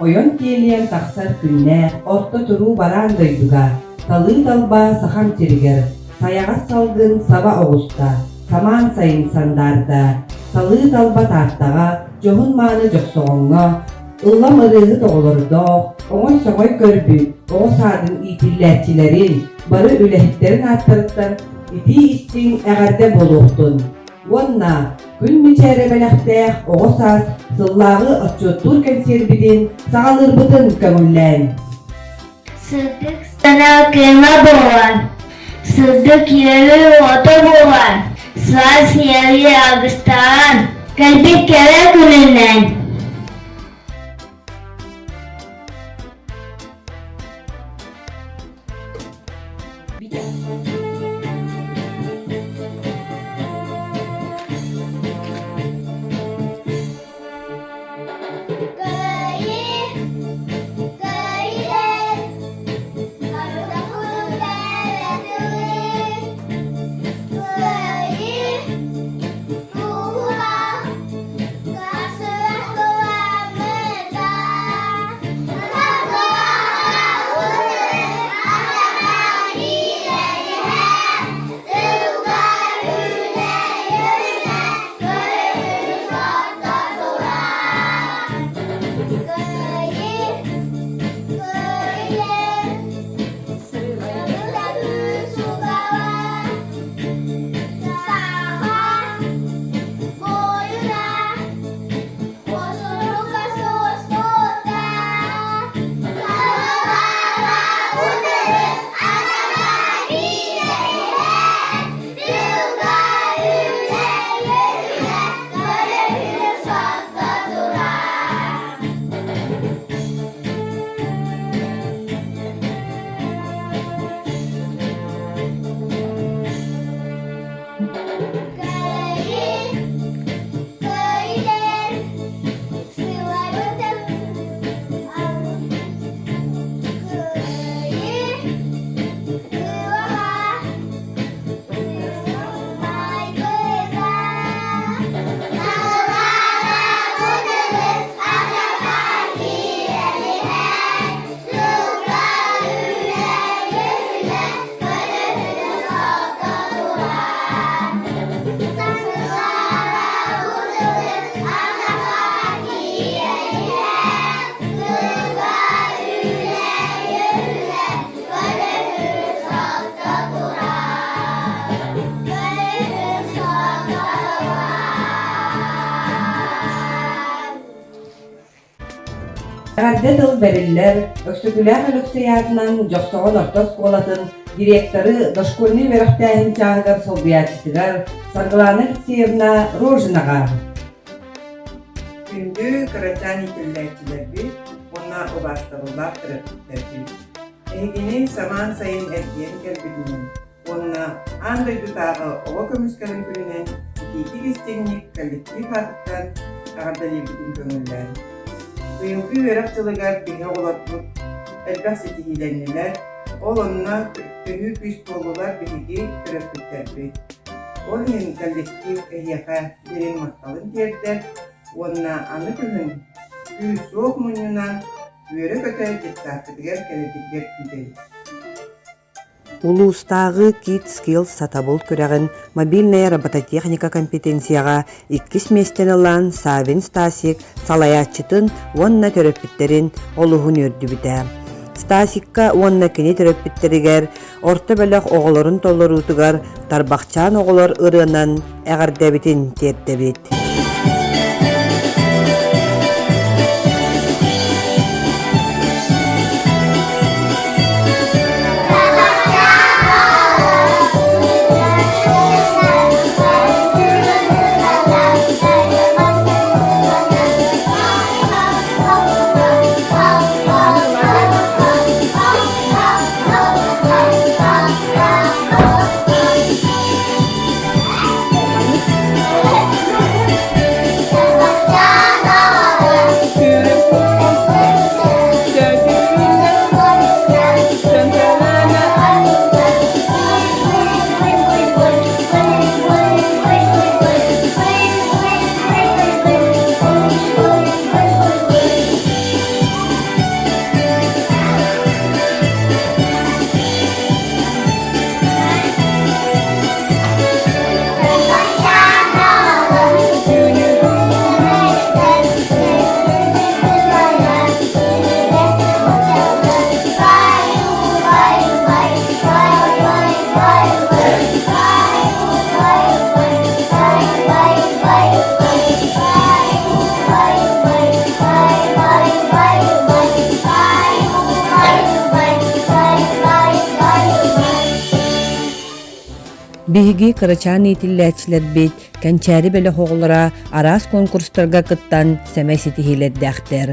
Oyun keliyen taksar günne, orta turu baran duyduga, talı dalba sahan çiriger, sayağa salgın saba oğusta, saman sayın sandarda, talı dalba tartaga, johun manı joksoğunga, ıllam ırığı doğulurdu, oğuy soğuy körbü, o sadın itillerçilerin, barı ülehitlerin arttırıktan, iti istin eğerde boluğdun. Onna, gün mичээрэ бэлэхтээх, саас, сыллағы отчуотнай кэнсиэр бидин, сағалырбытын көңіллән. Сылдык сана кема болар, сылдык ері ота болар, саас ері агыстан, кәлбек кәрі күнінен. Eğerde dıl beriller, öksüküler ölükseyadından joksoğun orta skolatın direktori doşkolni bэлэхтээх çağıgar sobiyaçıtıgar sargılanı litseyevna rojinagar. Gündü kıracani tillerçilerbi, ona obastırılar tırıklarbi. Ehgini saman sayın erdiyen kelbidinin, ona anday dutağı oğa kömüskelin külünen, iti listinlik kolektif hatıktan ağırdali bidin kömürler. Bugünkü üörэх bihe olatlık, elbette hilenliler, olunna büyük üst dolular bihigi tırıklarbi. Onun kolektif ehyaka birin maktalın terder, Onna anı kühün, büyü soğuk munyunan, üörэх öte jetsakıdыгар kelekirger küdey. Улустагы Kid Skills сатабыл көрәгін мобильная робототехника компетенцияға 2 местен алан Савин Стасик салаячытын онна төрөппіттерін олуғын өрді біті. Стасикка онна кені төрөппіттерігер, орта бөлік оғылырын толырутыгар тарбақчан оғылыр ырынан әғардабітін тердебет. Биһиги кырачан итиллээчилер бит кэнсиэри бэлэхтээх араас конкурстарга кыттан сэмэ ситиһилэрдэхтэр.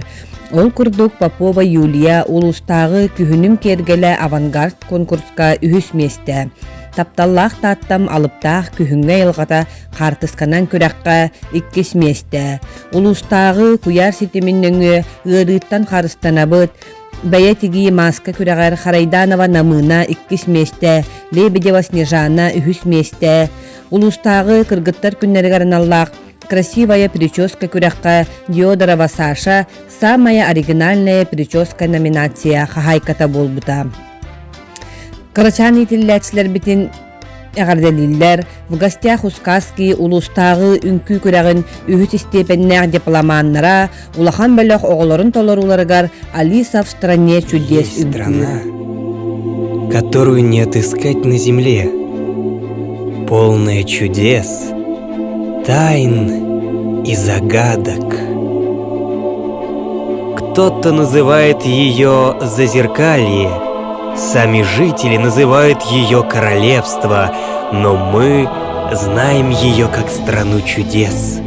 Ол курдук Попова Юлия улустагы күһүнүм кергеле авангард конкурска үһүс месте. Тапталлах тааттам алыптаах күһүнгө йылгата картысканан күрәккә 2 месте. Улустагы куяр ситиминнөңү ырыттан харыстанабыт. Бәйә тиги маска күрәгәр Харайданова намына 2 месте, Лебедева Снежана 3 месте. Улустагы кыргыттар күннәргә арналлак красивая прическа күрәккә Диодорова Саша самая оригинальная прическа номинация хахайката болбута. Кырачан итилләчләр битин әгәрдәлилләр в гостях у сказки улустагы үнкү күрәген үһүт степеннәр дипломаннара улахан бәләх оголорун толоруларгар Алиса в стране чудес үнкү. Страна, которую не отыскать на земле, полная чудес, тайн и загадок. Кто-то называет ее Зазеркалье, сами жители называют ее королевство, но мы знаем ее как страну чудес.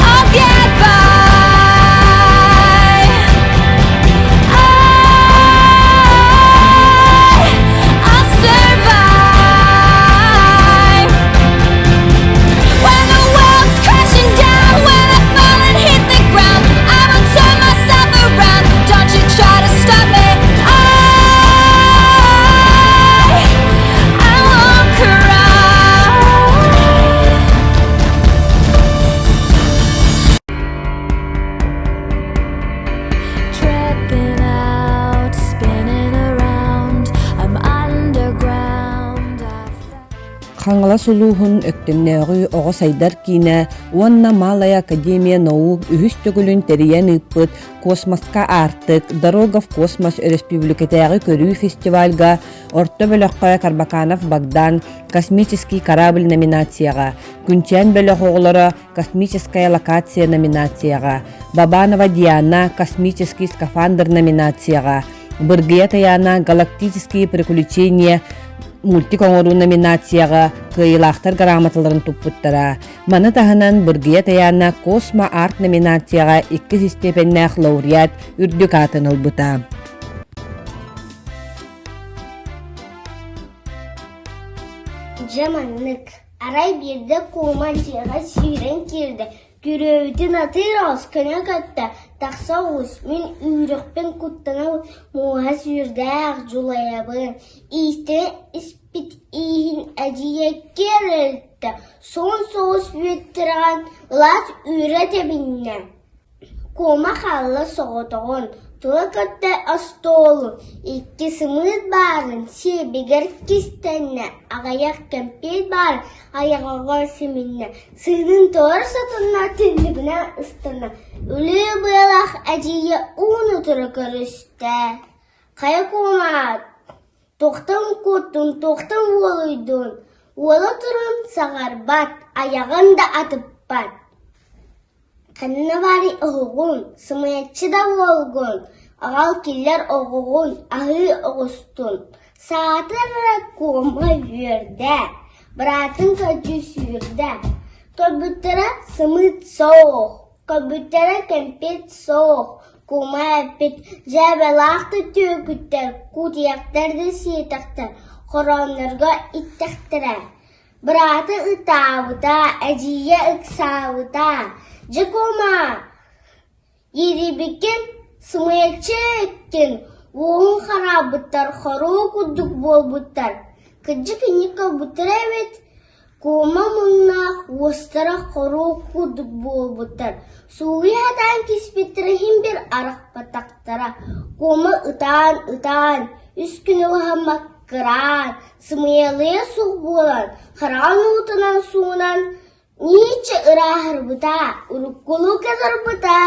I'll get by. хаңала сулуһун өктөмнөөгү оҕо сайдар киинэ уонна Малая академия наук үһүс төгүлүн терийэн ыппыт космоска артык «Дорога в космос» республикатээҕи көрүү фестивальга орто бөлөккө Карбаканов Богдан «Космический корабль» номинацияга, Күнчэн бөлөх оҕолоро «Космическая локация» номинацияга, Бабанова Диана «Космический скафандр» номинацияга, Быргыя Таяна «Галактические приключения» мультик-оңору номинацияга кыйылаахтар грамоталарын туппуттара. Маны таһынан Быргыя Таяна «Космо арт» номинацияга 2 степеннээх лауреат үрдүк атынылбыта. Жаманlık. Aray birde kumancıya süren kirdi. Görevdin atır az köne katta. Taksa min üyrükpen kuttana muha sürdağ julayabın. İşte ispit ihin acıya gerildi. Son sos büyüttüren lat üretebinne. Koma kalla soğuduğun. Tulakatta astolun. İki sımız barın. Sebeger kistenne. Ağayak kempet barın. Ayağa seminne. Sığının doğru satınlar tüllübüne ıstına. Ölü bıyak acıya unutur karıştı. Kaya komat. Tohtan kuttun, tohtan oluydun. Ola turun sağar bat. Ayağında atıp bat. Kanına bari oğun, sımayatçı da olgun. Ağal killer oğun, ahı oğustun. Saatlara koma yürde. Bıratın kacı sürde. Kalbüttere sımıt soğuk. Kalbüttere kempet soğuk. Koma epit. Jebelaktı tüyükütter. Kutiyaktar da siyetaktar. Koronlarga ittaktıra. Bıratı ıtavıda. Acıya ıksavıda. Jekoma yeri bikin sımaya çekkin oğun harabıttar haru kuduk bol buttar kıcık inika buttar evet koma munna vostara haru kuduk bol buttar suwi hatan kispitrahim bir arak pataktara koma ıtan üskünü vahamak kıran sımayalıya suh bolan haran utanan sunan Niçe ırahır buta, urukulu kadar buta.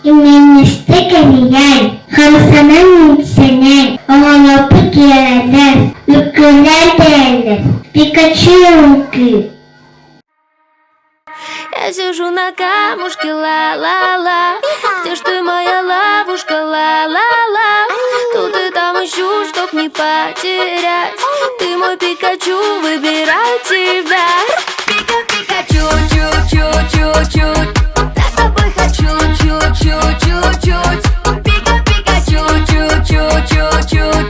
İmeniste kemiyen, hamsanan nitsenen, oğlopuk yerler, lüküler derler, Пикачу руки. Я сижу на камушке, ла-ла-ла. Где ж ты, моя ловушка, ла-ла-ла? Тут и там ищу, чтоб не потерять. Ты мой Пикачу, выбирай тебя. Пика-пикачу, чу-чу-чу-чуть. Я с тобой хочу, чу-чу-чу-чуть. Пика-пикачу, чу-чу-чу-чуть.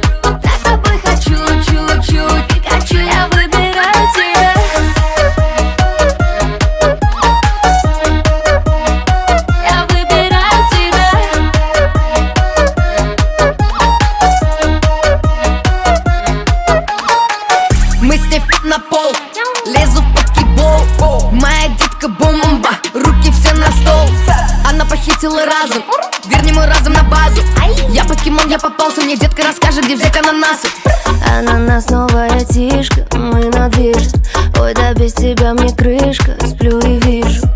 Я с тобой хочу, чу-чуть. Пикачу, я выбираю тебя. На пол, лезу в покебол. Моя детка бомба, руки все на стол. Она похитила разум, верни мой разум на базу. Я покемон, я попался, мне детка расскажет, где взять ананасы. Ананас новая тишка, мы на движ. Ой, да без тебя мне крышка, сплю и вижу.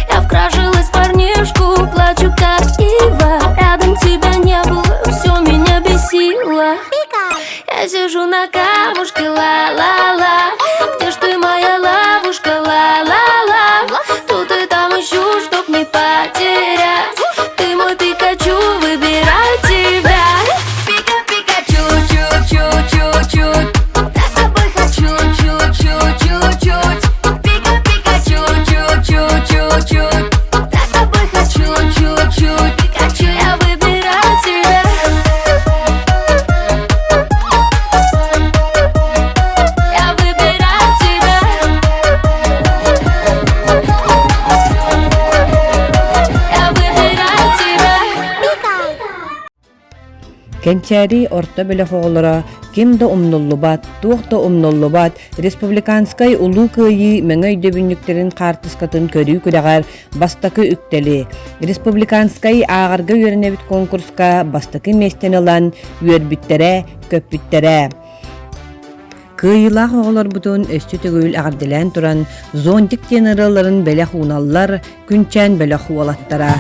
Я вкражилась в парнишку, плачу как ива. Рядом тебя не было, все меня бесило. Я сижу на камушке, ла-ла-ла. Где ж ты, моя ловушка, ла-ла-ла? Тут и там ищу, чтоб не потерять. Ты мой Пикачу, выбирай тебя. Пика-пикачу, чу-чу-чу-чуть. Я с тобой хочу, чу-чу-чу-чуть. Пика-пикачу, чу-чу-чу-чуть. Я с тобой хочу, чу-чуть. Пикачу, я выбираю тебя. Кэнсиэри орто бөлөх оҕолоро ким да умнуллубат, туох да умнуллубат республиканскай улуу кыйы мөҥөй дөбүннүктерин хаартыскатын көрүү күрэгэр бастакы үктели. Республиканскай аагарга үөрэнэбит конкурска бастакы местен ылан үөрбүттерэ, көппүттерэ. Кыйылаах оҕолорбутун өстү төгүл агардылан туран зонтик тенераларын бэлэх уналлар күнчэн бэлэх уолаттара.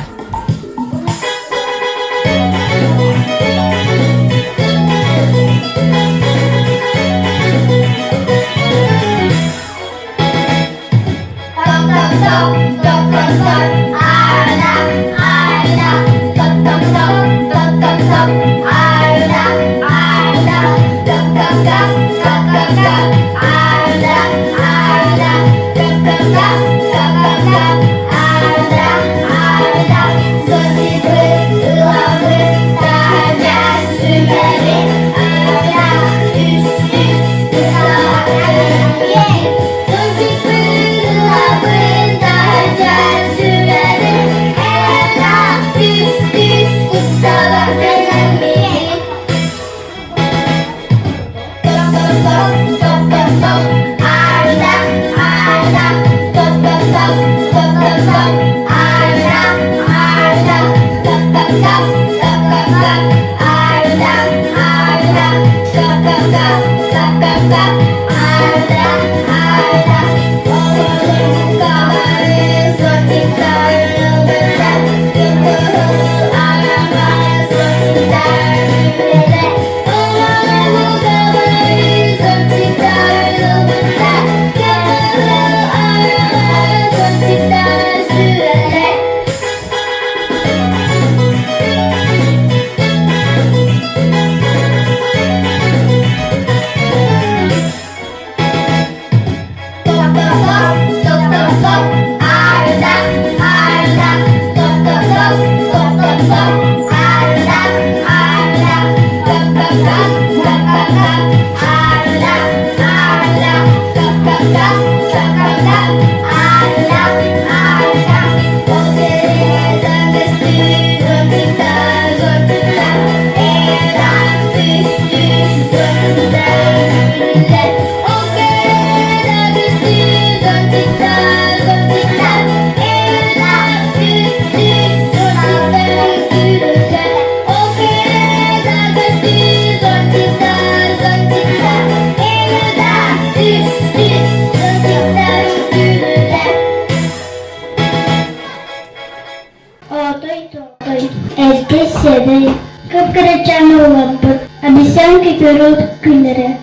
Обещанки берут киллеры.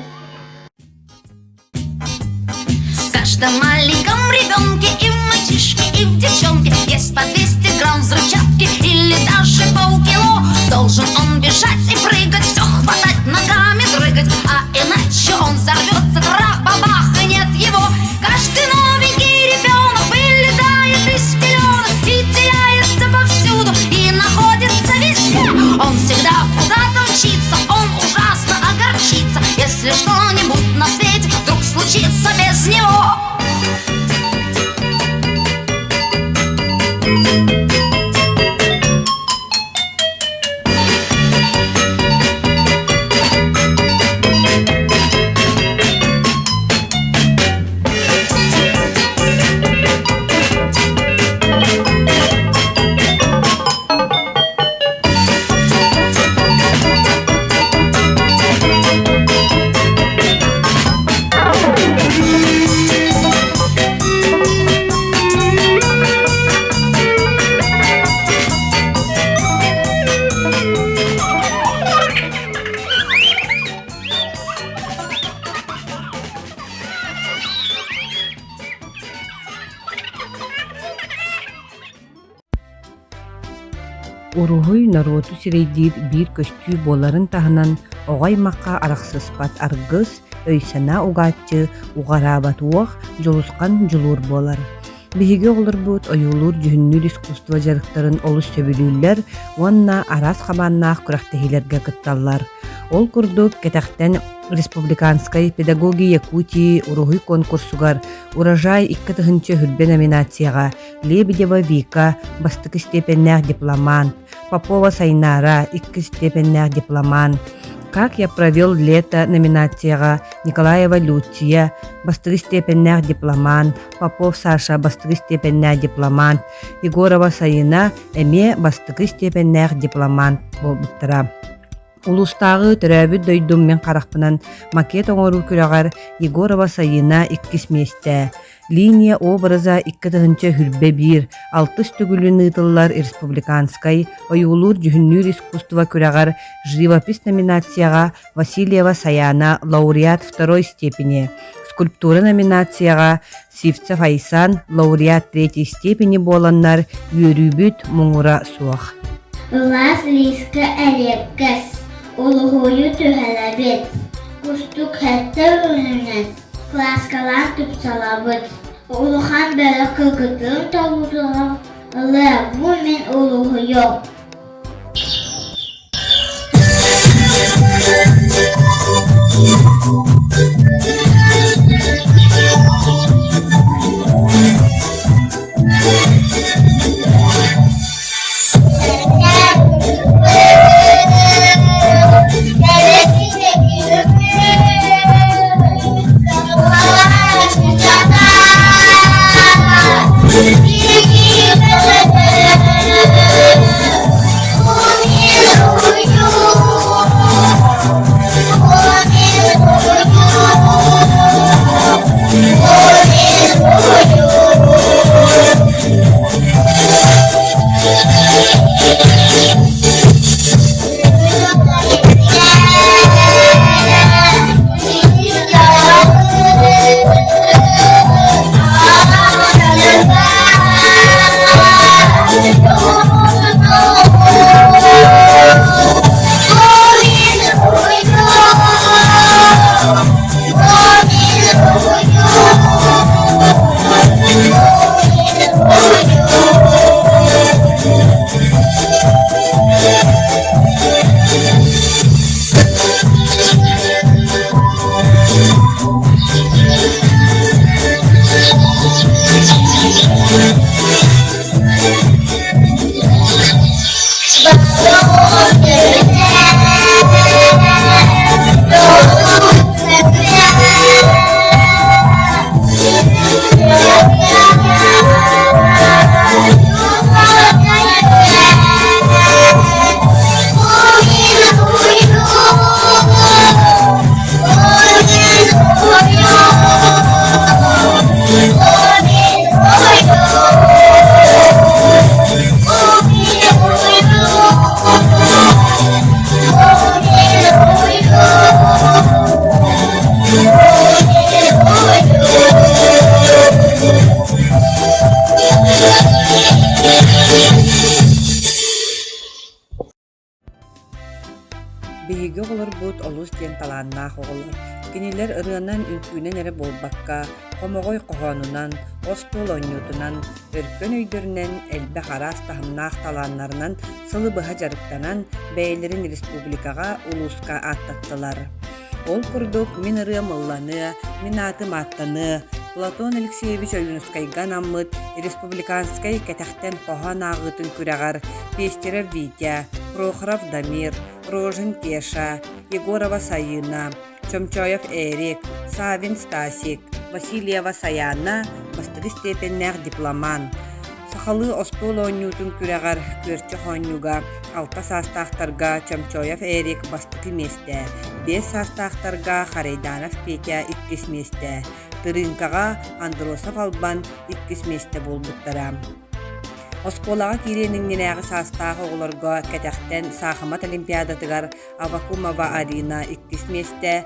В каждом маленьком ребенке и в мальчишке, и в девчонке есть по 200 грамм взрывчатки или даже полкило. Должен он бежать и прыгать, все хватать, ногами дрыгать, а иначе он взорвется, трах-бабах, и нет его. Каждый новенький ребенок вылезает из пеленок и теряется повсюду, и находится везде. Он всегда куда-то мчится, он ужасно огорчится, если что-нибудь на свете вдруг случится без него. Уругуй народу сирейдир бир көстүү боларын таһынан оҕай макка арахсыспат аргыс өйсана угаатчы угарабатуох жолускан жулуур болар. Биһиги олорбут ойуулуур жүһүннүр искусство жарыктарын олус сөбүлүүлэр уонна арас хамааннаах күрэхтэһилэргэ кытталлар. Ол курдук кетэхтэн Республиканской педагогии Якутии уругуй конкурсугар урожай 2-тыгынчы хүрбе номинацияга Лебедева Вика бастык степеннях дипломант, Попова Сайнара 2 степеннях дипломант, Как я провел лето номинацияга Николаева Люция бастык степеннях дипломант, Попов Саша бастык степеннях дипломант, Егорова Сайына эме бастык степеннях дипломант болбуттара. Улустагы төрөбү дойдум мен каракпынан макет оңору күрөгөр Егорова сайына 2 месте. Линия образа 2-тыгынча хүрбе 1, 6 түгүлүн ытыллар республиканскай оюлур жүхүннүр искусство күрөгөр живопись номинацияга Васильева Саяна лауреат 2 степени. Скульптура номинацияга Сивцев Айсан лауреат 3 степени боланнар үөрүүбүт муңура суох. Улас лиска әреккәс, улуғойы түхәләбет, кустук хәтті өнінен, класкалан түпсалабыт, улухан бәрі қылғытын табудыға, ұлы бұ мен улуғойы. Бейге олар бұд олус ден таланнақ оғылар. Кенелер ырынан үнкүнен әрі болбаққа, қомоғой қоғанынан, остол ойнютынан, өркөн өйдерінен, әлбә қарас тахымнақ таланнарынан, сылы бұға жарықтанан, бәйлерін республикаға улуска аттаттылар. Ол күрдік мен ыры мылланы, мен атым аттаны, Платон Алексеевич Ойынускайган аммыт, республиканскай кәтәқтен қоған ағытын күрәғар, Пестерев Витя, Прохоров Дамир, Рожин Кеша, Егорова Саина, Чомчоев Эрик, Савин Стасик, Васильева Саяна, бастыры степеннәр дипломан. Сахалы остол ойнютын күрәғар көрчі хонюга, алта састақтарға Чомчоев Эрик бастықы месте, 5 састақтарға Харайданов Петя 2 месте, Тырынкаға Андросов Албан 2 месте болбуттара. Осколаға киреніңнен әғы састағы оғыларға кәтәқтен Сахамат Олимпиадатығар Авакумова Арина 2 месте,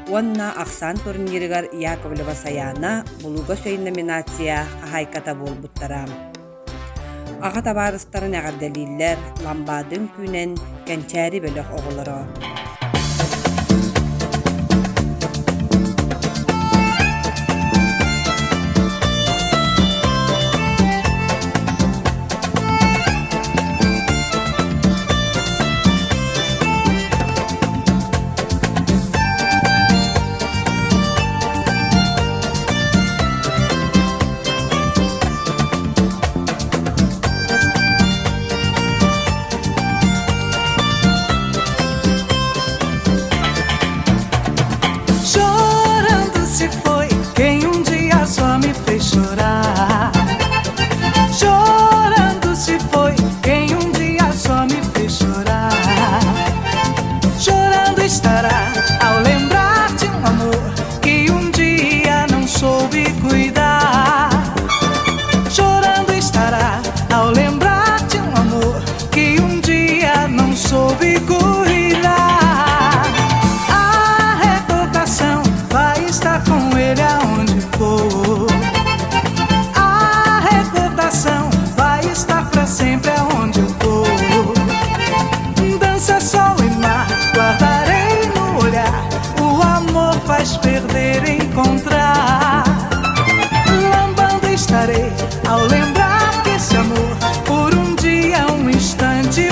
Онна Ақсан турнирігар Яковлева Саяна бұлуға сөйін номинация қағайката болбуттара. Аға табарыстарын әғар дәлиллер ламбадың күнен кэнсиэр бөлік оғылары.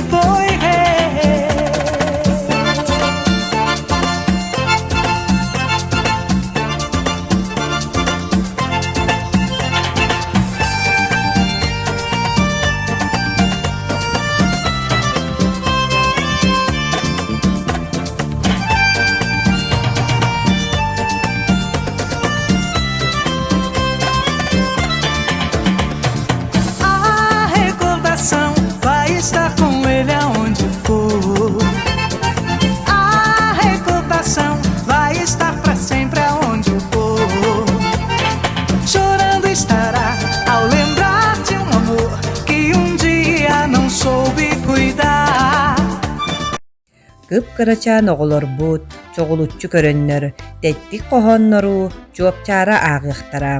foi rei. A recordação vai estar com ele aonde for. A recordação vai estar pra sempre aonde eu for. Chorando estará ao lembrar de um amor que dia não soube cuidar. Кып-кырачаан оҕолорбут, чоҕулуччу көрөннөр, тэттик кохоннору, чуапчаара аагыахтара.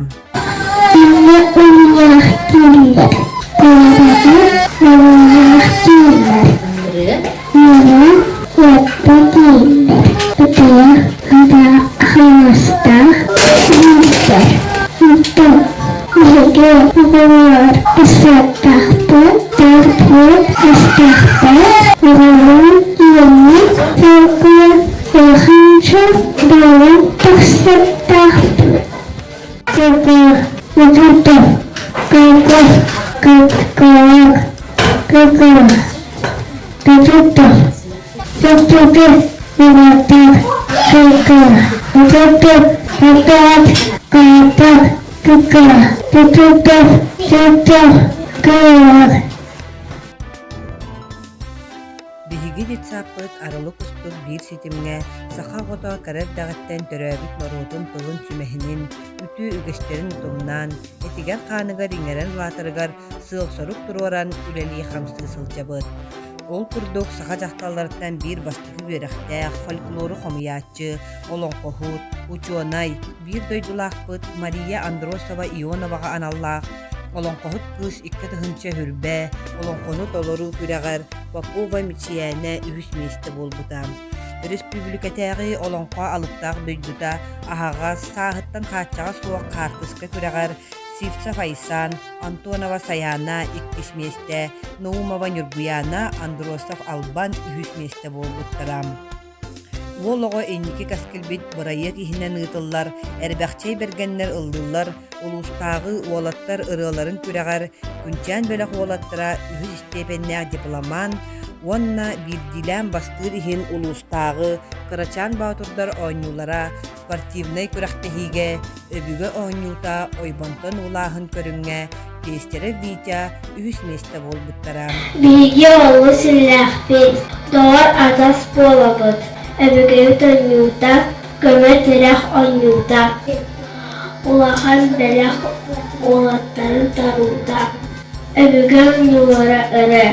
Биһиги дитсааппыт арылы кустук биир ситимҥэ саха гото кэрэр дагыттан төрөөбүт моротун тылын сүмэһинин үтүү үгэстерин утумнаан этигэр хааныгар иҥэрэн улаатарыгар сыал-сорук туруоран үлэлии хамсыы сылдьабыт. Ол курдук саха дьахталларыттан биир бастыгы үөрэхтээх фольклору хомуяаччы, олоңкоһут, отчуотнай биир дойдулаахпыт Мария Андросова Ионовага аналлаах, олоңкоһут кыыс икки тыһынча хүрбэ, олоңконут олору күрэгэр Попова мичээрэ үһүс миэстэ буолбута. Республикатээҕи олоңко алыптаах дойдута аһаҕас сааһыттан хааччаҕа суох хаартыска күрэгэр Сивца Файсан, Антонова Саяна иккис миэстэ, Наумова Нюргуяна, Андросов Албан үһүс миэстэ буолбуттара. Уолого энники каскилбит бурайы киһинэн ыытыллар, эрбэхчэй бэргэннэр ыллылар, улустаагы уолаттар ырыаларын күрэгэр, күнчээн бөлөх уолаттара үһүс степеннээх дипломан, уонна бирдилээн бастыыр иһин улустаагы кырачаан баатурдар оонньуулара спортивнай күрэхтэһиигэ, өбүгө оонньуута ойбонтон улааһын көрүҥҥэ, Пестерэ Витя үһүс миэстэ буолбуттара. Биги олу силлэхпит, доор адас буолабыт. Эбигеут онньуута, көмө тирэх онньуута. Улахан бэлэх уолаттарын таруuta. Эбиге онньуулара өрө.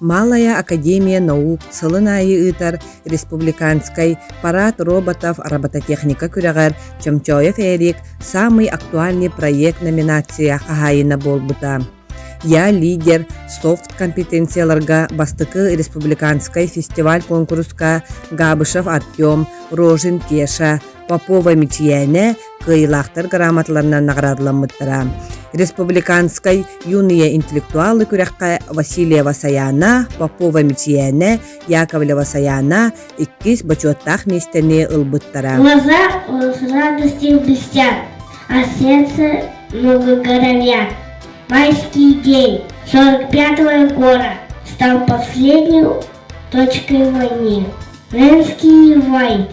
Малая академия наук сылын айы ытар республиканской парад роботов робототехника күрәгәр Чомчоев Эрик самый актуальный проект номинация хахайына болбута. Я лидер софт компетенцияларга бастыкы республиканской фестиваль конкурска Габышев Артем, Рожин Кеша, Попова мичээрэ кыйлақтар грамоталарынан наградламыттыра. Республиканской юные интеллектуалы күрәккә Васильева Саяна, Попова мичээрэ, Яковлева Саяна, иккис бачуаттах местени ылбыттыра. Глаза с радостью блестят, а сердце много горовят. Майский день 45-го года стал последней точкой в войне. Ленский Вайц.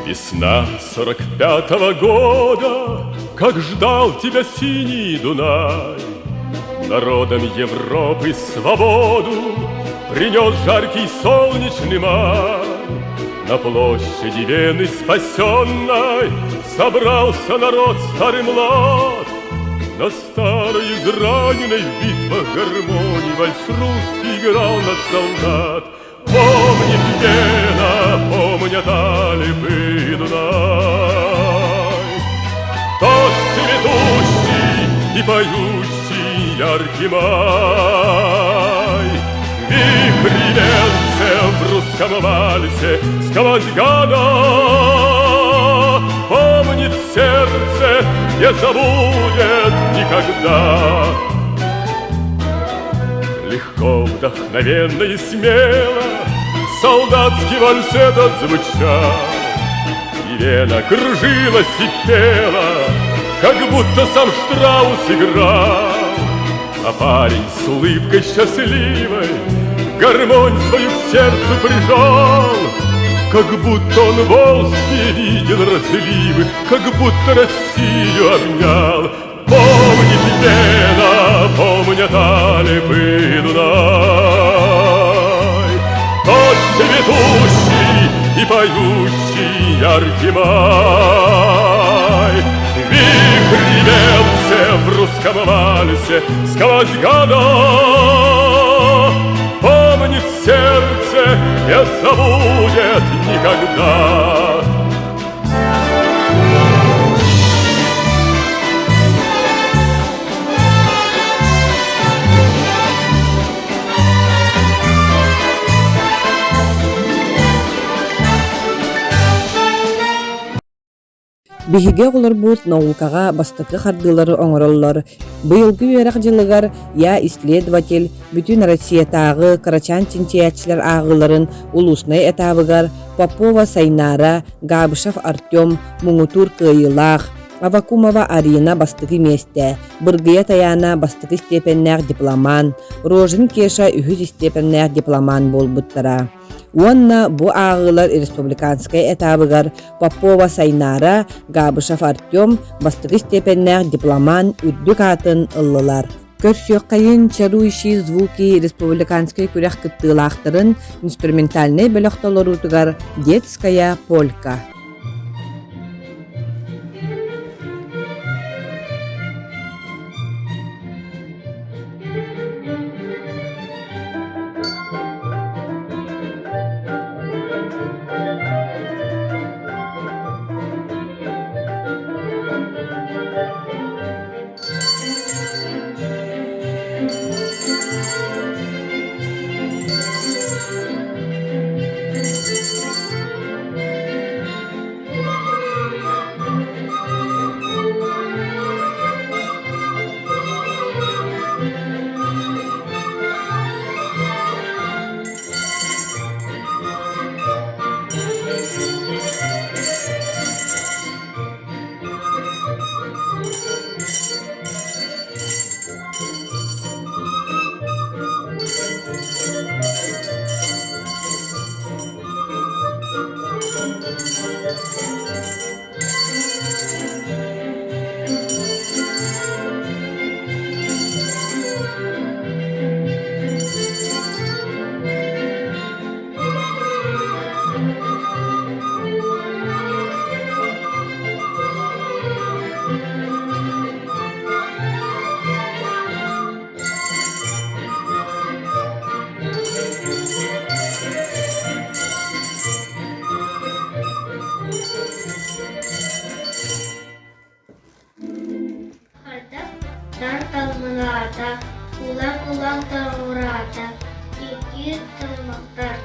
Весна 45-го года, как ждал тебя синий Дунай, народам Европы свободу принес жаркий солнечный май. На площади Вены спасенной собрался народ старый млад. На старой израненной в битвах гармонии вальс русский играл над солдат. Помнит Вена, помнят Алипы и Дунай, тот цветущий и поющий яркий май. Вихри венцев в русском вальсе сквозь года помнит сердце, не забудет никогда. Легко, вдохновенно и смело солдатский вальс этот звучал, и Вена кружилась и пела, как будто сам Штраус играл. А парень с улыбкой счастливой гармонь свою к сердцу прижал, как будто он волжские видел разливы, как будто Россию обнял. Помнит Вена, помнят Алипы и Дунай, тот цветущий и поющий яркий май. Вихри венцев в русском вальсе сквозь года помнит сердце, не забудет никогда. Биһиге олорбут наукага бастыкы хардылары оңороллор. Быйылгы үөрэх жылыгар я исследователь бүтүн Россиятагы карачан чинчиячилер агыларын улусный этабыгар Попова Сайнара, Габышев Артем, Муңутур Кыйылах, Авакумова Арина бастыгы месте, Быргыя Таяна бастыгы степеннәк дипломан, Рожин Кеша үһүз степеннәк дипломан болбуттара. Уонна бу агылар республиканскай этабыгар Попова Сайнара, Габышев Артем бастыгы степеннәк дипломан үрдүк атын ыллылар. Көрсөккайын чарующие звуки республиканской күрәх кыттылақтарын инструментальный бөлөктолорутугар детская полька. тулата, улан тарурата, икир тылмактар.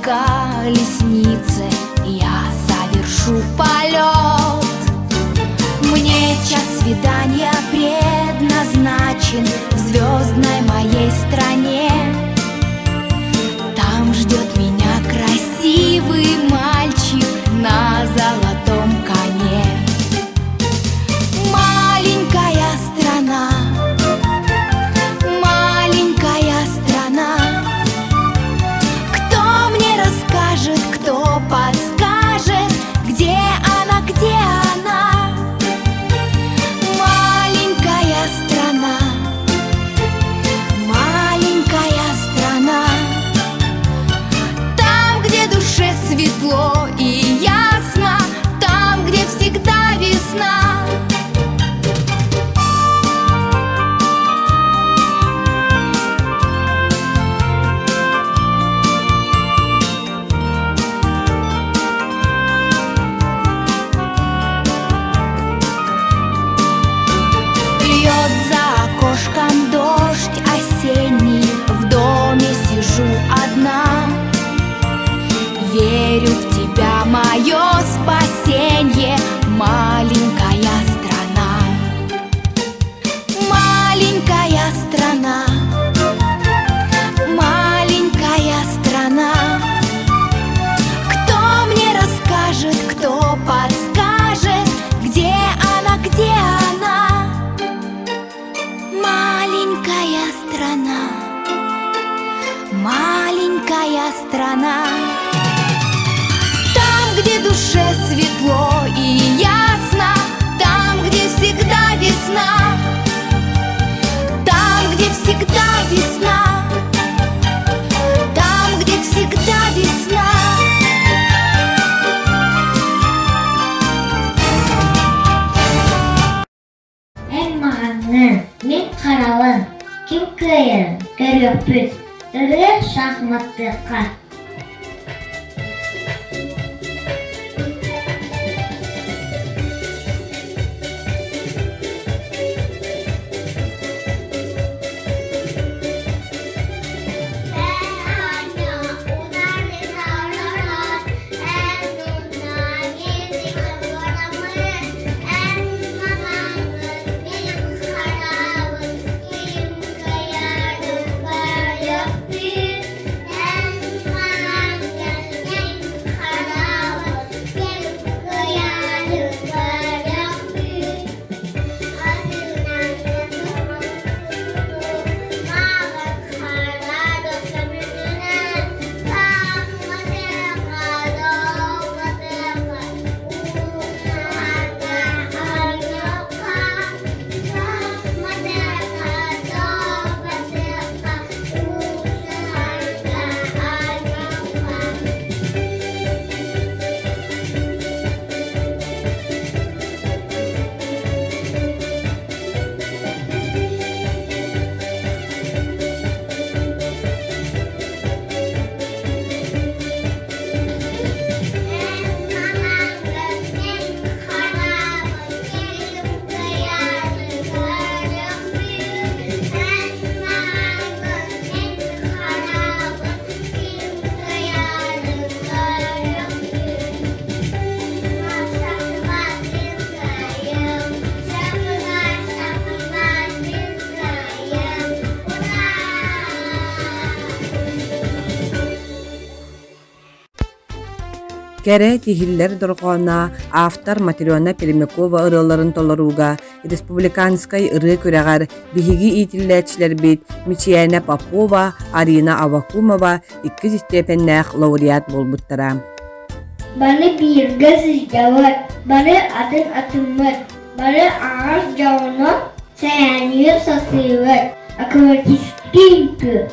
Колеснице я совершу полет. Мне час свидания предназначен в звездной моей стране. Там ждет меня красивый мальчик на золотом коне. Маленькая страна, маленькая страна. Там, где душе светло и ясно, там, где всегда весна, там, где всегда весна, там, где всегда весна. En mağanın, min karalın, kim kıyın, görüyoruz, ırı şahmatlıqa. Кере тихиллер доргона автор Матрёна Пермякова ырыларын толоруга республиканскай ыры күрәгәр биһиги итилләчләр бит Мичээрэ Попова, Арина Авакумова 2 степеннәх лауреат булбуттара. Bana bir gaz cevap, bana adın atılmak, bana ağaç cavana sayanıyor satılır, akıvatiskin kı.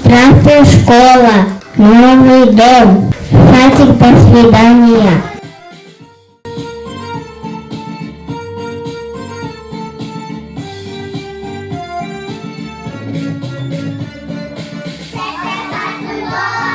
Здравствуй, школа, новый дом, садик, до свидания. Sessiz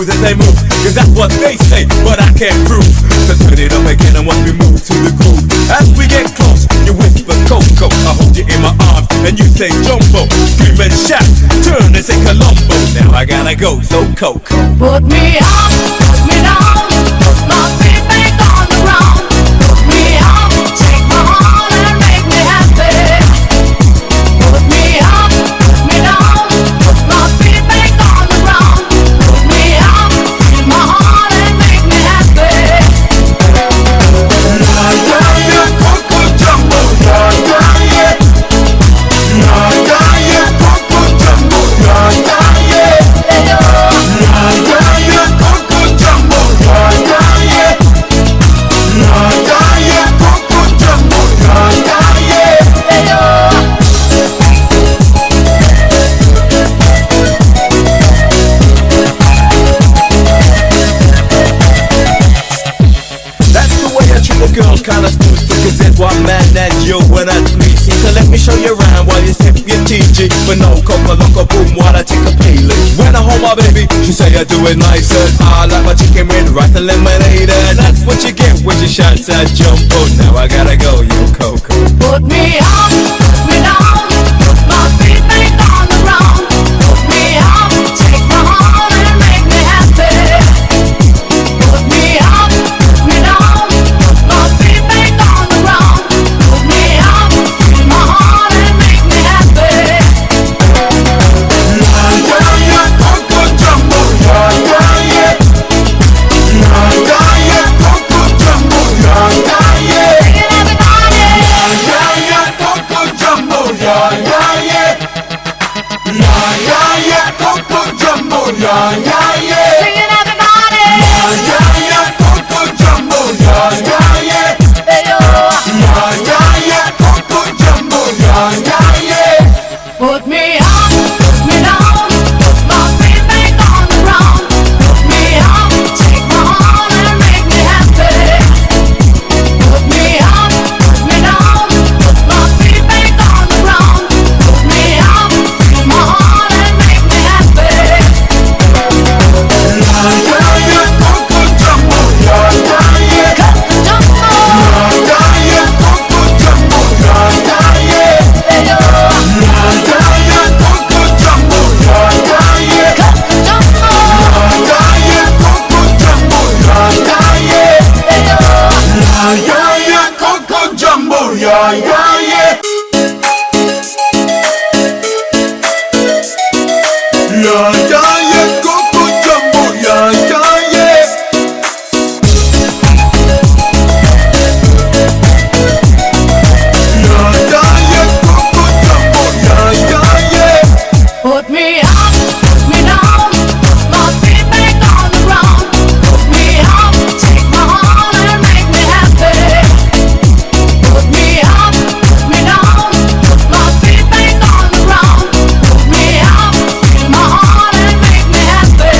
smooth as they move. Cause that's what they say, but I can't prove. So turn it up again and watch me move to the groove. As we get close, you whisper Coco, I hold you in my arms and you say Jumbo. Scream and shout, turn and say Colombo. Now I gotta go, so Coco. Put me up, put me down, put my feet back on the ground. Put me up, take my heart and make me happy. Put me up, put me down, put my feet back on the ground. Put me up, feel my heart and make me happy. Coco Jumbo, Coco girls kinda smooth, cause there's one man that you and that's me. See, so let me show you around while you sip your TG. But no coca loco boom while I take a peeling. When I hold my baby, she say I do it nice. And I like my chicken with rice and lemonade. And that's what you get when she shouts at Jumbo. Now I gotta go, you Coco. Put me up, put me down, put my feet back on the ground. Put me up, take my heart and make me happy. Put me up, put me down, put my feet back on the ground. Put me up, feel my heart and make me happy. Coco Jumbo, Coco Jumbo, Sing it everybody. Coco Jumbo, Coco Jumbo, Sing it everybody. Coco Jumbo, Coco Jumbo, Put me up, put me down, put my feet back on the ground. Put me up, take my heart and make me happy. Put me up, put me down, put my feet back on the ground. Put me up, feel my heart and make me happy. Coco Jumbo, Coco Jumbo, Coco Jumbo, Coco Jumbo, yeah, yeah, yeah. Yeah, yeah, yeah, Coco Jumbo, yeah, yeah, yeah. Yeah, yeah, yeah, Coco Jumbo, yeah, yeah, yeah. put me up, put me down, put my feet back on the ground. Put me up, take my heart and make me happy. Put me up, put me down, put my feet back on the ground. Put me up, feel my heart and make me happy.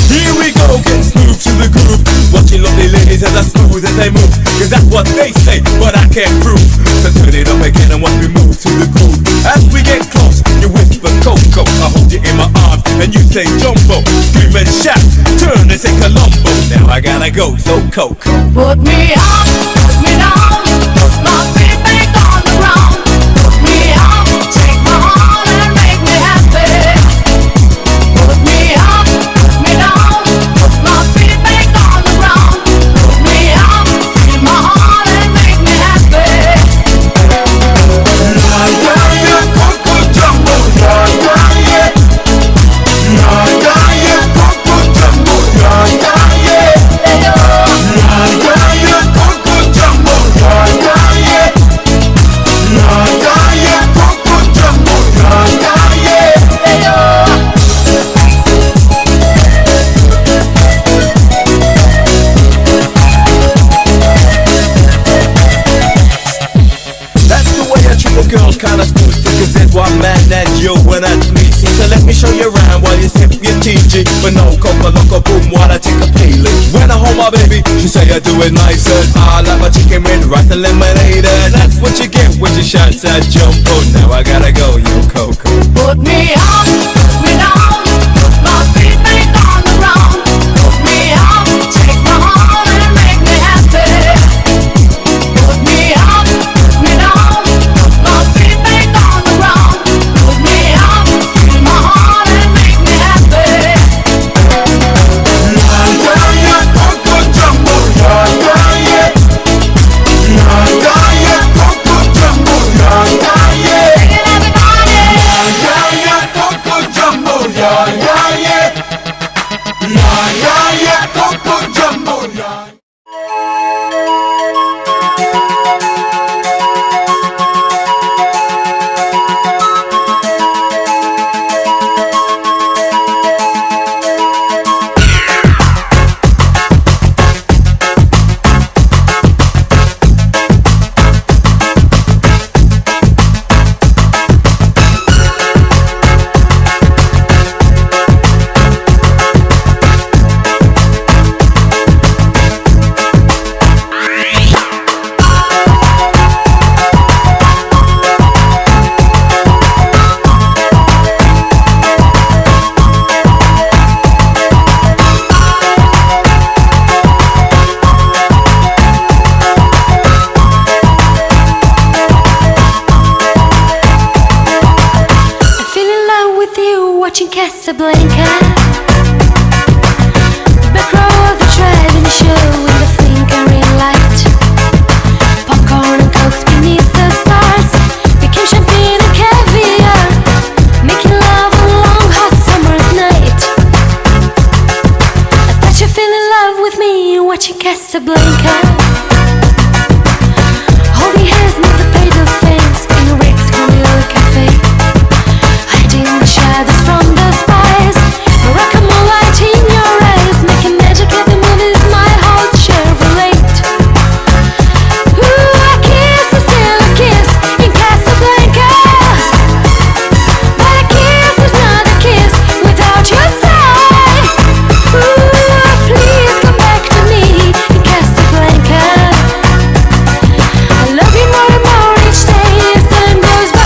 Here we go, get smooth to the groove. Watching lovely ladies as I smooth as they move. Cause that's what they say, but I can't prove. So turn it up again and watch me move to the groove. As we get close, you whisper Coco, I hold you in my arms and you say Jumbo. Scream and shout, turn and say Colombo. Now I gotta go, so Coco. Put me up, put me down, put my feet back on the ground. Put me up, take my heart and make me happy. Put me up, put me down, put my feet back on the ground. Put me up, feel my heart and make me happy. Coco Jumbo, yeah, yeah, yeah. Yeah, yeah, yeah, Coco Jumbo, yeah, yeah, yeah. Yeah, yeah, yeah, Coco Jumbo, yeah, yeah, yeah. Yeah, yeah, yeah, Coco Jumbo, yeah, yeah, yeah. That's the way I treat the girls, kinda smooth. Cause there's one man that you and that's me. See, so let me show you around while you sip your TG. But no coca loco boom while I take a peeling. When I hold my baby, she say I do it nice. And I like my chicken with rice and lemonade. And that's what you get when she shouts at Jumbo. Now I gotta go, you Coco. Put me up, put me down, put my feet you watching Casablanca. Back row of the driving show in the flickering light. Popcorn and cokes beneath the stars became champagne and caviar, making love on a long hot summer's night. I thought you fell in love with me watching Casablanca. Holding hands near the paper fence in a Rex Camille cafe, hiding the shadows from the spies. Moroccan light in your eyes, making magic at the movies. My heart Chevrolet. Ooh, a kiss is still a kiss in Casablanca, but a kiss is not a kiss without your sigh. Ooh, please come back to me in Casablanca. I love you more and more each day as time goes by.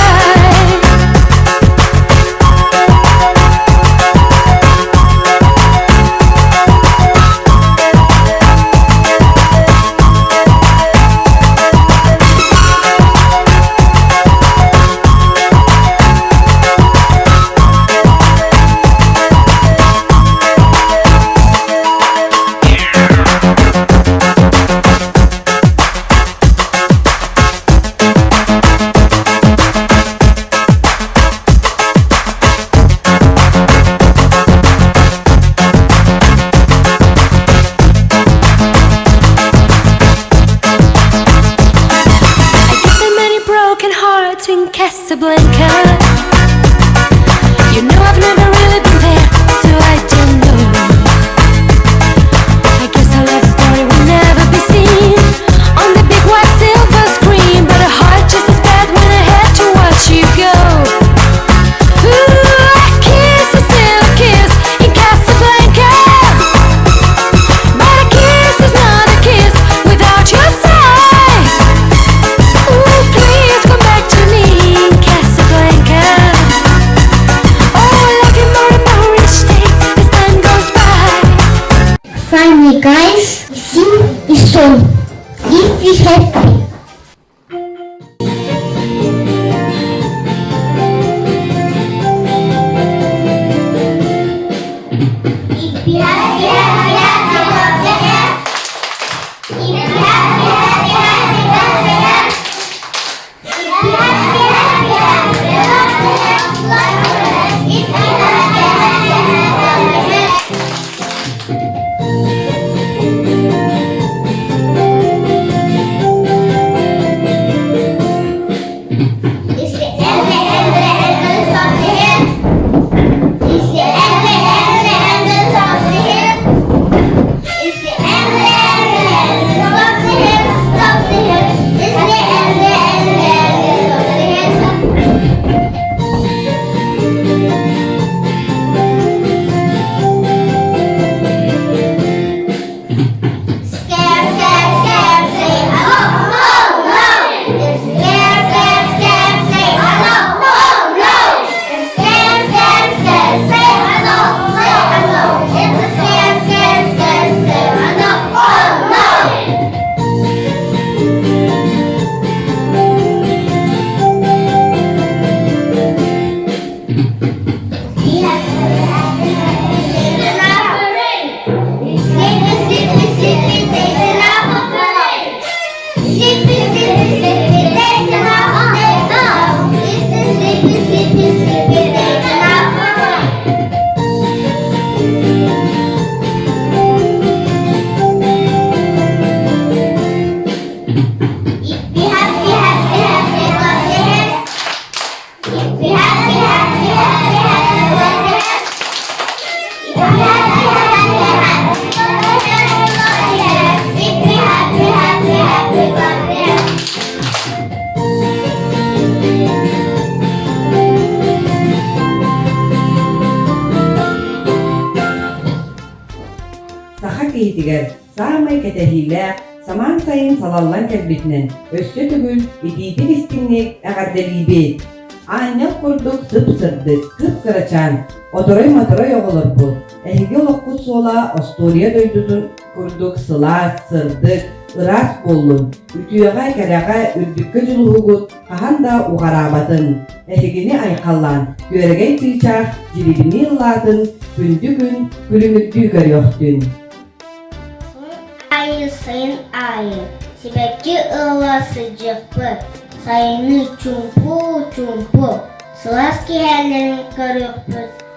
I get so many broken hearts in Casablanca. You know I've never really been there, so I don't know. I guess our love story will never be seen on the big white silver screen, but a heart just as bad when I had to watch you go. Ooh, a kiss is still a kiss in Casablanca, but a kiss is not a kiss without your sigh. Ooh, please come back to me in Casablanca. Oh, I love you more and more each day as time goes by. Funny guys, sing a song. If you happy. Keytiger, sağmay ketehille, saman sayın salallan kelbitinen, össü tügül, ititik istinlik, eğardelibi. Anyal kurduk, sıp-sırdık, kıp-kıraçan, otoray-motoray oğulur bu. Ehige lokkut sola, Ostoriya doydudun kurduk, sılaz, sırdık, ырас боллун, ütüöҕэ кэрэҕэ үрдүккө жулуһугут хаһан да уҕарабатын, эһигини айхаллан, күөрэгэй тыычаах дилибини ыллаатын, күндү күн күлүңүттүү көрүөхтүн. Айы, сайын айы, себепки ылласыжыкпы, сайыны чумпу, сылас киһэллэрин көрүөхпүт.